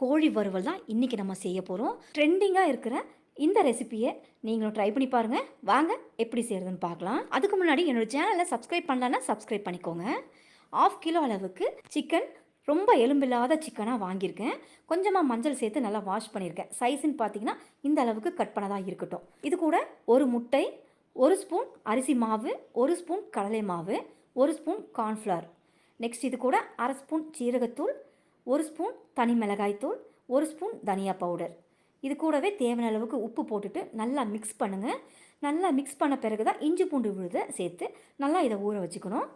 கோழி வறுவல் தான் இன்றைக்கி நம்ம செய்ய போகிறோம். ட்ரெண்டிங்காக இருக்கிற இந்த ரெசிபியை நீங்களும் ட்ரை பண்ணி பாருங்கள். வாங்க எப்படி செய்கிறதுன்னு பார்க்கலாம். அதுக்கு முன்னாடி என்னோடய சேனலை சப்ஸ்கிரைப் பண்ணலன்னா சப்ஸ்கிரைப் பண்ணிக்கோங்க. 1/2 கிலோ அளவுக்கு சிக்கன், ரொம்ப எலும்பில்லாத சிக்கனாக வாங்கியிருக்கேன். கொஞ்சமாக மஞ்சள் சேர்த்து நல்லா வாஷ் பண்ணியிருக்கேன். சைஸுன்னு பார்த்தீங்கன்னா இந்த அளவுக்கு கட் பண்ணதாக இருக்கட்டும். இது கூட ஒரு முட்டை, 1 ஸ்பூன் அரிசி மாவு, 1 ஸ்பூன் கடலை மாவு, 1 ஸ்பூன் கார்ன்ஃப்ளவர், நெக்ஸ்ட் இது கூட 1/2 ஸ்பூன் சீரகத்தூள், 1 ஸ்பூன் தனி மிளகாய்த்தூள், 1 ஸ்பூன் தனியா பவுடர். இது கூடவே தேவையான அளவுக்கு உப்பு போட்டுட்டு நல்லா மிக்ஸ் பண்ணுங்கள். நல்லா மிக்ஸ் பண்ண பிறகு தான் இஞ்சி பூண்டு விழுதை சேர்த்து நல்லா இதை ஊற வச்சுக்கணும்.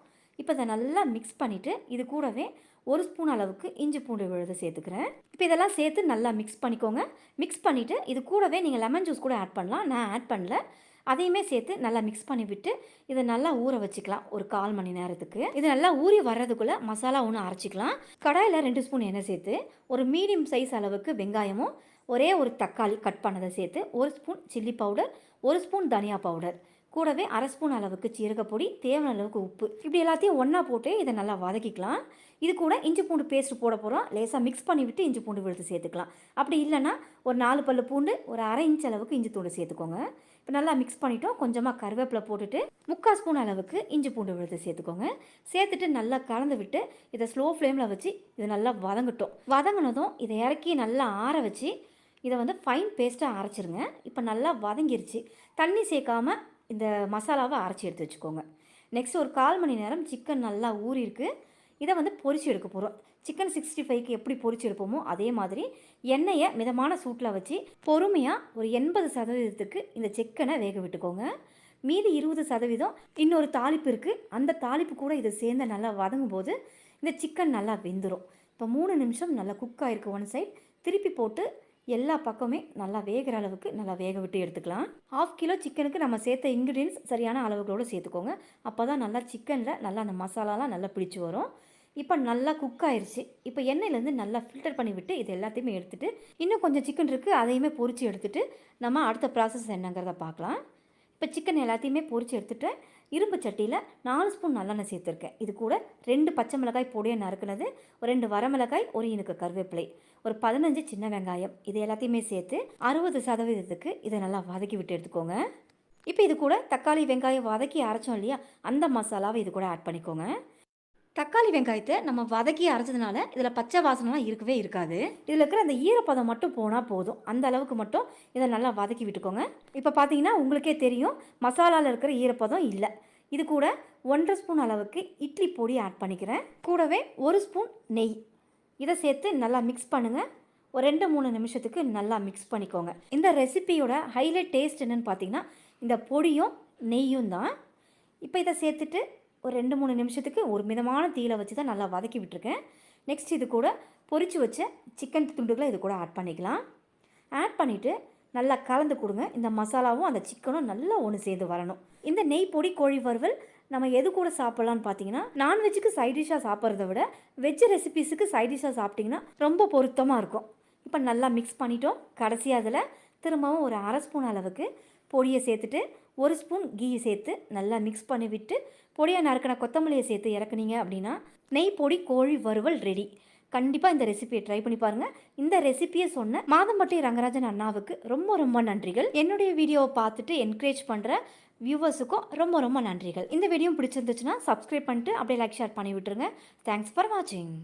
இப்போ இதை நல்லா மிக்ஸ் பண்ணிவிட்டு இது கூடவே 1 ஸ்பூன் அளவுக்கு இஞ்சி பூண்டு விழுதை சேர்த்துக்கிறேன். இப்போ இதெல்லாம் சேர்த்து நல்லா மிக்ஸ் பண்ணிக்கோங்க. மிக்ஸ் பண்ணிவிட்டு இது கூடவே நீங்கள் லெமன் ஜூஸ் கூட ஆட் பண்ணலாம். நான் ஆட் பண்ணல. அதையுமே சேர்த்து நல்லா மிக்ஸ் பண்ணி விட்டு இதை நல்லா ஊற வச்சுக்கலாம் ஒரு 1/4 மணி நேரத்துக்கு. இது நல்லா ஊறி வர்றதுக்குள்ளே மசாலா ஒன்று அரைச்சிக்கலாம். கடாயில் 2 ஸ்பூன் எண்ணெய் சேர்த்து ஒரு மீடியம் சைஸ் அளவுக்கு வெங்காயமும் ஒரே ஒரு தக்காளி கட் பண்ணதை சேர்த்து 1 ஸ்பூன் சில்லி பவுடர், 1 ஸ்பூன் தனியா பவுடர், கூடவே 1/2 ஸ்பூன் அளவுக்கு சீரகப்பொடி, தேவையான அளவுக்கு உப்பு, இப்படி எல்லாத்தையும் ஒன்றா போட்டு இதை நல்லா வதக்கிக்கலாம். இது கூட இஞ்சி பூண்டு பேஸ்ட் போட போகிறோம். லேசாக மிக்ஸ் பண்ணிவிட்டு இஞ்சி பூண்டு விழுத்து சேர்த்துக்கலாம். அப்படி இல்லைன்னா ஒரு 4 பல்லு பூண்டு, ஒரு 1/2 இன்ச் அளவுக்கு இஞ்சி தூண்டு சேர்த்துக்கோங்க. இப்போ நல்லா மிக்ஸ் பண்ணிவிட்டோம். கொஞ்சமாக கருவேப்பிலை போட்டுட்டு 3/4 ஸ்பூன் அளவுக்கு இஞ்சி பூண்டு விழுத்து சேர்த்துக்கோங்க. சேர்த்துட்டு நல்லா கலந்து விட்டு இதை ஸ்லோ ஃப்ளேமில் வச்சு இதை நல்லா வதங்கட்டும். வதங்கினதும் இதை இறக்கி நல்லா ஆற வச்சு இதை ஃபைன் பேஸ்ட்டாக அரைச்சிருங்க. இப்போ நல்லா வதங்கிருச்சு. தண்ணி சேர்க்காமல் இந்த மசாலாவை அரைச்சி எடுத்து வச்சுக்கோங்க. நெக்ஸ்ட் ஒரு 1/4 மணி நேரம் சிக்கன் நல்லா ஊறிருக்கு. இதை பொரிச்சு எடுக்க போகிறோம். சிக்கன் 65க்கு எப்படி பொரிச்சு எடுப்போமோ அதே மாதிரி எண்ணெயை மிதமான சூட்டில் வச்சு பொறுமையாக ஒரு 80% இந்த சிக்கனை வேக விட்டுக்கோங்க. மீதி 20% இன்னொரு தாளிப்பு இருக்குது. அந்த தாளிப்பு கூட இதை சேர்ந்து நல்லா வதங்கும் போது இந்த சிக்கன் நல்லா வெந்துடும். இப்போ 3 நிமிஷம் நல்லா குக் ஆகிருக்கு. ஒன் சைட் திருப்பி போட்டு எல்லா பக்கமே நல்லா வேகிற அளவுக்கு நல்லா வேக விட்டு எடுத்துக்கலாம். 1/2 கிலோ சிக்கனுக்கு நம்ம சேர்த்த இன்க்ரீடியன்ஸ் சரியான அளவுகளோடு சேர்த்துக்கோங்க. அப்போ தான் நல்லா சிக்கனில் நல்லா அந்த மசாலாலாம் நல்லா பிடிச்சி வரும். இப்போ நல்லா குக் ஆயிடுச்சு. இப்போ எண்ணெயிலேருந்து நல்லா ஃபில்டர் பண்ணி விட்டு இது எல்லாத்தையுமே எடுத்துகிட்டு இன்னும் கொஞ்சம் சிக்கன் இருக்குது, அதையுமே பொரித்து எடுத்துகிட்டு நம்ம அடுத்த ப்ராசஸ் என்னங்கிறத பார்க்கலாம். இப்போ சிக்கன் எல்லாத்தையுமே பொரித்து எடுத்துகிட்டு இரும்பு சட்டியில் 4 ஸ்பூன் நல்லெண்ணெய் சேர்த்துருக்கேன். இது கூட 2 பச்சை மிளகாய் பொடியை நறுக்குனது, ஒரு 2 வரமிளகாய், ஒரு இனுக்கு கருவேப்பிலை, ஒரு 15 சின்ன வெங்காயம், இது எல்லாத்தையுமே சேர்த்து 60% இதை நல்லா வதக்கி விட்டு எடுத்துக்கோங்க. இப்போ இது கூட தக்காளி வெங்காயம் வதக்கி அரைச்சோம் இல்லையா, அந்த மசாலாவை இது கூட ஆட் பண்ணிக்கோங்க. தக்காளி வெங்காயத்தை நம்ம வதக்கி அரைச்சதுனால இதில் பச்சை வாசனைலாம் இருக்கவே இருக்காது. இதில் இருக்கிற அந்த ஈரப்பதம் மட்டும் போனால் போதும். அந்த அளவுக்கு மட்டும் இதை நல்லா வதக்கி விட்டுக்கோங்க. இப்போ பார்த்தீங்கன்னா உங்களுக்கே தெரியும் மசாலாவில் இருக்கிற ஈரப்பதம் இல்லை. இது கூட 1/2 ஸ்பூன் அளவுக்கு இட்லி பொடி ஆட் பண்ணிக்கிறேன். கூடவே 1 ஸ்பூன் நெய், இதை சேர்த்து நல்லா மிக்ஸ் பண்ணுங்கள். ஒரு 2-3 நிமிஷத்துக்கு நல்லா மிக்ஸ் பண்ணிக்கோங்க. இந்த ரெசிபியோட ஹைலைட் டேஸ்ட் என்னென்னு பார்த்தீங்கன்னா இந்த பொடியும் நெய்யும் தான். இப்போ இதை சேர்த்துட்டு ஒரு 2-3 நிமிஷத்துக்கு ஒரு மிதமான தீயில வச்சு தான் நல்லா வதக்கி விட்டுருக்கேன். நெக்ஸ்ட் இது கூட பொரித்து வச்ச சிக்கன் துண்டுகளை இது கூட ஆட் பண்ணிக்கலாம். ஆட் பண்ணிவிட்டு நல்லா கலந்து கொடுங்க. இந்த மசாலாவும் அந்த சிக்கனும் நல்லா ஒன்று சேர்ந்து வரணும். இந்த நெய் பொடி கோழி வறுவல் நம்ம எது கூட சாப்பிட்லான்னு பார்த்தீங்கன்னா நான்வெஜ்ஜுக்கு சைட் டிஷ்ஷாக சாப்பிட்றத விட வெஜ் ரெசிபீஸுக்கு சைட் டிஷ்ஷாக சாப்பிட்டிங்கன்னா ரொம்ப பொருத்தமாக இருக்கும். இப்போ நல்லா மிக்ஸ் பண்ணிட்டோம். கடைசியாக அதில் திரும்பவும் ஒரு 1/2 ஸ்பூன் அளவுக்கு பொடியை சேர்த்துட்டு 1 ஸ்பூன் கீ சேர்த்து நல்லா மிக்ஸ் பண்ணி விட்டு பொடியை நறுக்கின கொத்தமல்லியை சேர்த்து இறக்குனீங்க அப்படின்னா நெய் பொடி கோழி வறுவல் ரெடி. கண்டிப்பாக இந்த ரெசிபியை ட்ரை பண்ணி பாருங்கள். இந்த ரெசிபியை சொன்ன மாதம்பட்டி ரங்கராஜன் அண்ணாவுக்கு ரொம்ப ரொம்ப நன்றிகள். என்னுடைய வீடியோவை பார்த்துட்டு என்கரேஜ் பண்ணுற வியூவர்ஸுக்கும் ரொம்ப ரொம்ப நன்றிகள். இந்த வீடியோ பிடிச்சிருந்துச்சுன்னா சப்ஸ்கிரைப் பண்ணிட்டு அப்படியே லைக் ஷேர் பண்ணி விட்டுருங்க. தேங்க்ஸ் ஃபார் வாட்சிங்.